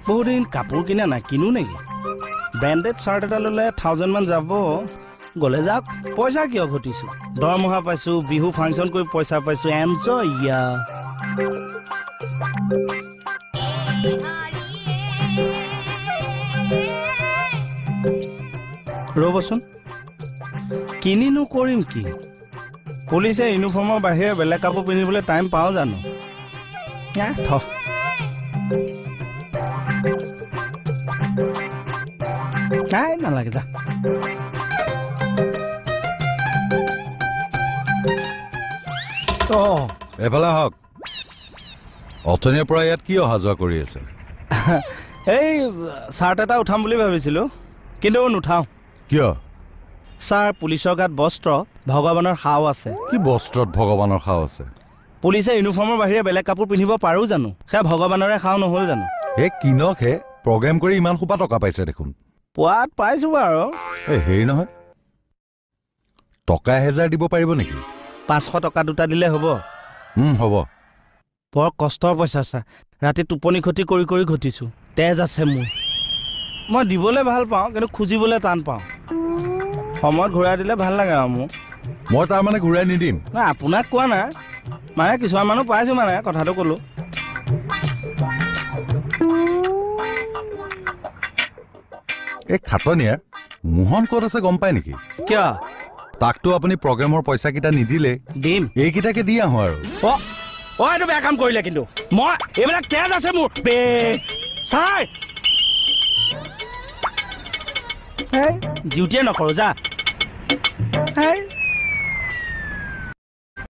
বহুদিন কাপোৰ কিনা নাই, কিনো নেকি? ব্ৰেণ্ডেড চাৰ্ট এটা ল'লে 1000 মান যাব। গ'লে যাওক, পইচা কিয় ঘটিছোঁ? দৰমহা পাইছোঁ, বিহু ফাংচন কৰি পইচা পাইছোঁ, এনজয় ইয়া। ৰ'বচোন, কিনিনো কৰিম কি? পুলিচে ইউনিফৰ্মৰ বাহিৰে বেলেগ কাপোৰ পিন্ধিবলৈ টাইম পাওঁ জানো? নাই নালাগে যা। এফালে হওক। অথনিৰ পৰা ইয়াত কি অহা যোৱা কৰি আছে? এই চাৰ্ট এটা উঠাম বুলি ভাবিছিলোঁ, কিন্তু নুঠাওঁ। কিয়? ছাৰ, পুলিচৰ গাত বস্ত্ৰ, ভগৱানৰ সাও আছে। কি বস্ত্ৰত ভগৱানৰ সাও আছে? পুলিচে ইউনিফৰ্মৰ বাহিৰে বেলেগ কাপোৰ পিন্ধিব পাৰোঁ জানো? সেয়া ভগৱানৰে সাও নহ'ল জানো? এই কিনকহে প্ৰগ্ৰেম কৰি ইমান সোপা টকা পাইছে দেখোন। পোৱাত পাইছোঁ বাৰু। এই হেৰি নহয়, টকা 1000 দিব পাৰিব নেকি? 500 টকা দুটা দিলে হ'ব? হ'ব। বৰ কষ্টৰ পইচা ছাৰ, ৰাতি টোপনি ক্ষতি কৰি কৰি ঘটিছোঁ। তেজ আছে মোৰ। মই দিবলৈ ভাল পাওঁ, কিন্তু খুজিবলৈ টান পাওঁ। সময়ত ঘূৰাই দিলে ভাল লাগে আৰু মোক। মই তাৰমানে ঘূৰাই নিদিম? নাই, আপোনাক কোৱা নাই, মানে কিছুমান মানুহ পাইছোঁ, মানে কথাটো ক'লোঁ। এই খাটনিয়াৰ মোহন ক'ত আছে গম পায় নেকি? কিয়? তাকতো আপুনি প্ৰগ্ৰেমৰ পইচাকেইটা নিদিলে। দিম। এইকেইটাকে দি আহোঁ আৰু। এইটো বেয়া কাম কৰিলে কিন্তু। মই এইবিলাক তেজ আছে মোৰ। ছাৰ, ডিউটিয়ে নকৰোঁ, যা।